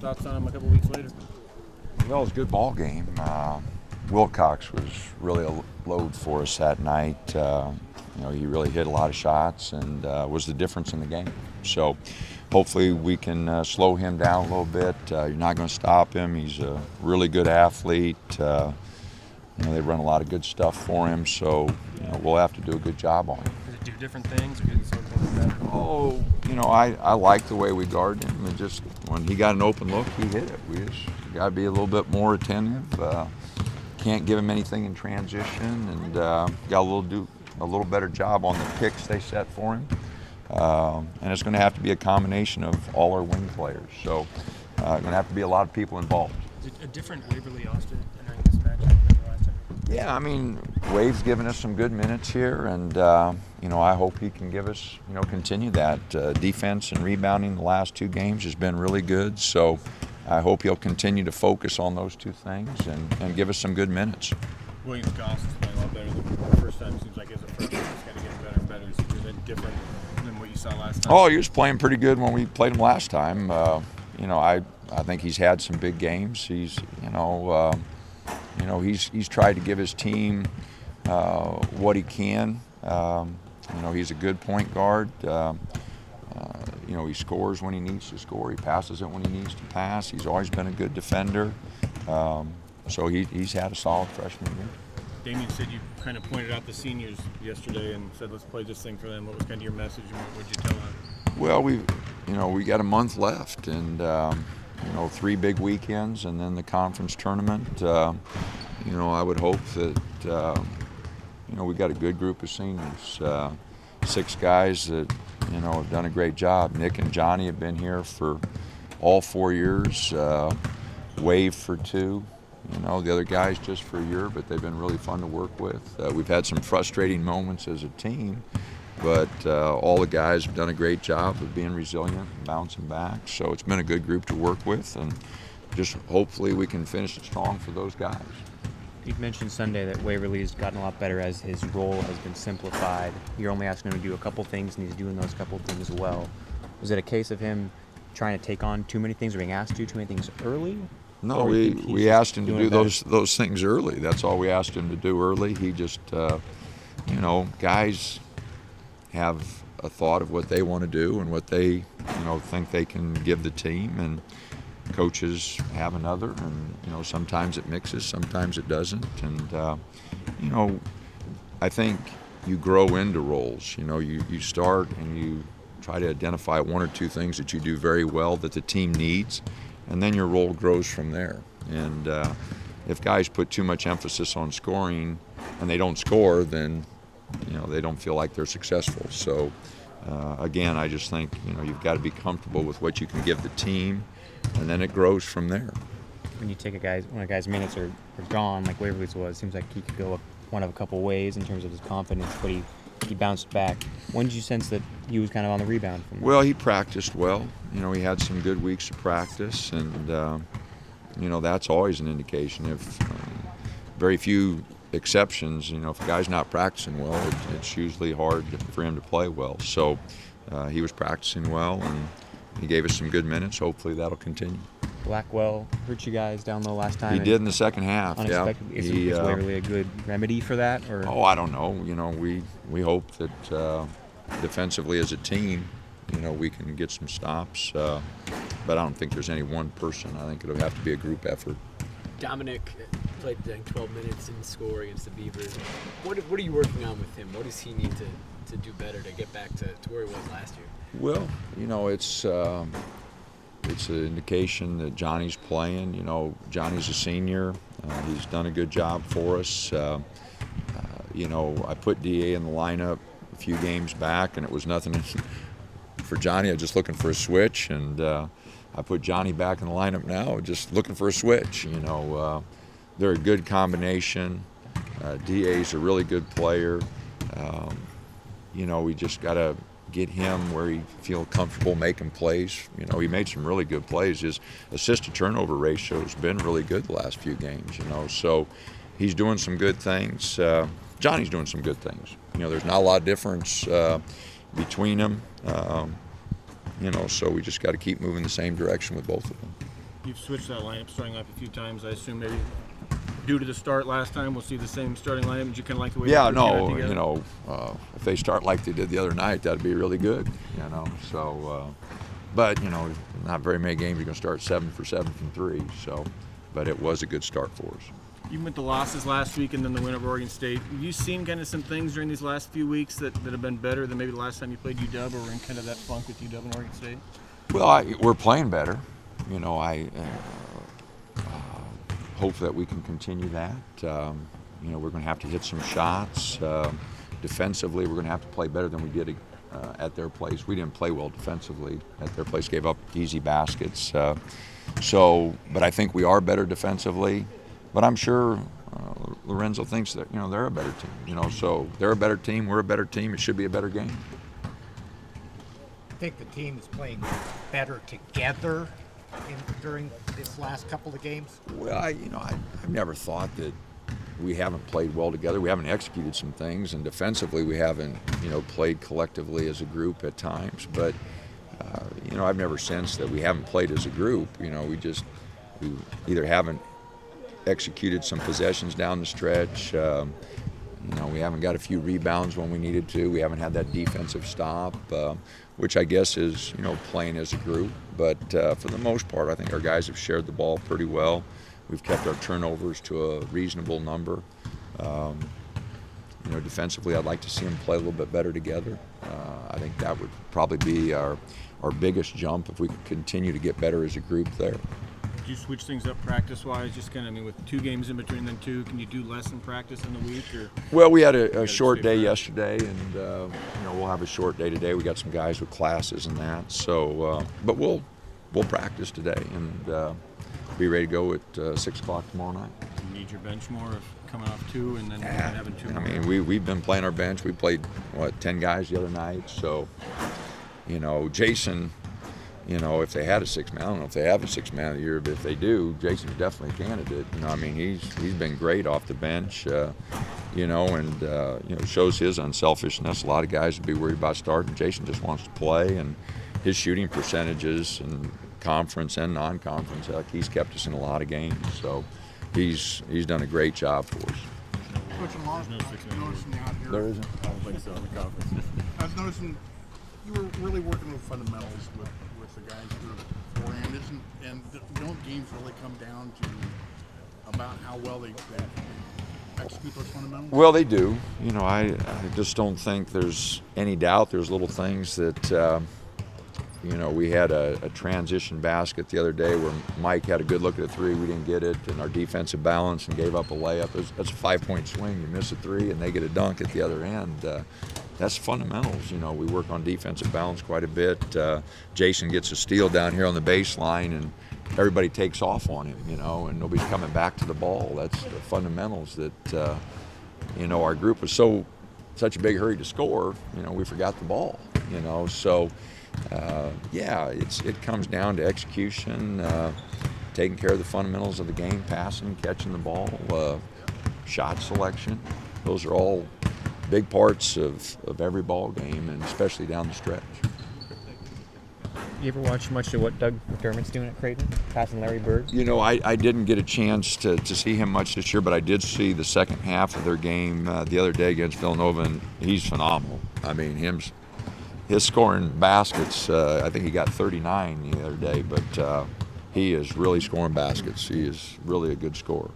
thoughts on him a couple weeks later? Well, it was a good ball game. Wilcox was really a load for us that night. He really hit a lot of shots and was the difference in the game. So hopefully we can slow him down a little bit. You're not going to stop him. He's a really good athlete. They run a lot of good stuff for him, so we'll have to do a good job on him. Does it do different things or do the same things better? Oh, I like the way we guard him. And just when he got an open look, he hit it. We just got to be a little bit more attentive. Can't give him anything in transition, and got a little better job on the picks they set for him. And it's going to have to be a combination of all our wing players. So going to have to be a lot of people involved. Is it a different Waverly Austin than this matchup than the last time? Yeah, Wave's given us some good minutes here, and I hope he can give us, continue that. Defense and rebounding the last 2 games has been really good, so I hope he'll continue to focus on those 2 things and give us some good minutes. Williams Goss is playing a lot better than the first time. It seems like as a freshman, he's kind of getting better and better. Is it different than what you saw last time? Oh, he was playing pretty good when we played him last time. I think he's had some big games. He's tried to give his team what he can. He's a good point guard. He scores when he needs to score. He passes it when he needs to pass. He's always been a good defender. So he's had a solid freshman year. Damien said you kind of pointed out the seniors yesterday and said, let's play this thing for them. What was kind of your message and what did you tell them? Well, we got a month left and, 3 big weekends and then the conference tournament. I would hope that, we got a good group of seniors. 6 guys that, have done a great job. Nick and Johnny have been here for all 4 years. Wave for 2. The other guys just for a year, but they've been really fun to work with. We've had some frustrating moments as a team, but all the guys have done a great job of being resilient and bouncing back. So it's been a good group to work with, and just hopefully we can finish it strong for those guys. You mentioned Sunday that Waverly's gotten a lot better as his role has been simplified. You're only asking him to do a couple things, and he's doing those couple things well. Was it a case of him trying to take on too many things or being asked to do too many things early? No, we asked him to do those things early. That's all we asked him to do early. He just, guys have a thought of what they want to do and what they, think they can give the team, and coaches have another, and sometimes it mixes, sometimes it doesn't, and I think you grow into roles. You start and you try to identify 1 or 2 things that you do very well that the team needs, and then your role grows from there. And if guys put too much emphasis on scoring and they don't score, then they don't feel like they're successful. So again, I just think you've got to be comfortable with what you can give the team, and then it grows from there. When you take when a guy's minutes are gone, like Waverly's was, it seems like he could go one of a couple ways in terms of his confidence, but he bounced back. When did you sense that he was kind of on the rebound from that? Well, he practiced well. He had some good weeks of practice, and that's always an indication. If very few exceptions, if a guy's not practicing well, it's usually hard for him to play well. So he was practicing well, and he gave us some good minutes. Hopefully that'll continue. Blackwell hurt you guys down low last time. He did in the second half. Unexpected. Yeah. Is Waverly a good remedy for that? Or? Oh, I don't know. We hope that defensively as a team, we can get some stops. But I don't think there's any one person. I think it'll have to be a group effort. Dominic played 12 minutes in score against the Beavers. What are you working on with him? What does he need to do better to get back to where he was last year? Well, it's an indication that Johnny's playing. Johnny's a senior. He's done a good job for us. I put DA in the lineup a few games back, and it was nothing for Johnny. I was just looking for a switch, and I put Johnny back in the lineup now, just looking for a switch. They're a good combination. DA's a really good player. We just got to get him where he feels comfortable making plays. He made some really good plays. His assist-to-turnover ratio has been really good the last few games, So he's doing some good things. Johnny's doing some good things. There's not a lot of difference between them. So we just got to keep moving the same direction with both of them. You've switched that lineup starting up a few times. I assume maybe due to the start last time, we'll see the same starting lineup. Did you kind of like the way? Yeah, they put it no, together? you know, if they start like they did the other night, that'd be really good, you know. So, but you know, not very many games you're going to start 7 for 7 from 3. So, but it was a good start for us. Even with the losses last week and then the win over Oregon State, have you seen kind of some things during these last few weeks that have been better than maybe the last time you played UW, or were in kind of that funk with UW and Oregon State? Well, we're playing better. You know, I hope that we can continue that. You know, we're going to have to hit some shots. Defensively, we're going to have to play better than we did at their place. We didn't play well defensively at their place, gave up easy baskets. But I think we are better defensively. But I'm sure Lorenzo thinks that, you know, they're a better team. You know, so they're a better team, we're a better team. It should be a better game. I think the team is playing better together during this last couple of games. Well, I've never thought that we haven't played well together. We haven't executed some things, and defensively we haven't, you know, played collectively as a group at times. But you know, I've never sensed that we haven't played as a group. You know, we either haven't executed some possessions down the stretch. You know, we haven't got a few rebounds when we needed to. We haven't had that defensive stop, which I guess is, you know, playing as a group. But for the most part, I think our guys have shared the ball pretty well. We've kept our turnovers to a reasonable number. You know, defensively, I'd like to see them play a little bit better together. I think that would probably be our biggest jump if we could continue to get better as a group there. Do you switch things up practice-wise? Just kind of, I mean, with 2 games in between then 2, can you do less in practice in the week? Or well, we had a short day yesterday, and you know, we'll have a short day today. We got some guys with classes and that. So, but we'll practice today and be ready to go at 6 o'clock tomorrow night. you need your bench more of coming off 2 and then having 2 more? I mean, we've been playing our bench. We played 10 guys the other night. So, you know, Jason. You know, if they had a 6-man, I don't know if they have a 6-man of the year, but if they do, Jason's definitely a candidate. You know, I mean, he's been great off the bench, you know, and, you know, shows his unselfishness. A lot of guys would be worried about starting. Jason just wants to play, and his shooting percentages in conference and non-conference, he's kept us in a lot of games. So he's done a great job for us. Coach, a lot of There's no 6-man noticing out here. There isn't? I don't think so in the conference. I was noticing you were really working with fundamentals with the guys who are beforehand, and don't games really come down to about how well they execute those fundamentals? Well, they do. You know, I just don't think there's any doubt. There's little things that, you know, we had a transition basket the other day where Mike had a good look at a 3, we didn't get it, and our defensive balance and gave up a layup. That's a 5-point swing. You miss a 3 and they get a dunk at the other end. That's fundamentals. You know, we work on defensive balance quite a bit. Jason gets a steal down here on the baseline, and everybody takes off on him, you know, and nobody's coming back to the ball. That's the fundamentals that, you know, our group was such a big hurry to score, you know, we forgot the ball, you know. So, yeah, it comes down to execution, taking care of the fundamentals of the game, passing, catching the ball, shot selection. Those are all big parts of every ball game, and especially down the stretch. You ever watch much of what Doug McDermott's doing at Creighton, passing Larry Bird? You know, I didn't get a chance to see him much this year, but I did see the second half of their game the other day against Villanova, and he's phenomenal. I mean, his scoring baskets, I think he got 39 the other day, but he is really scoring baskets. He is really a good scorer.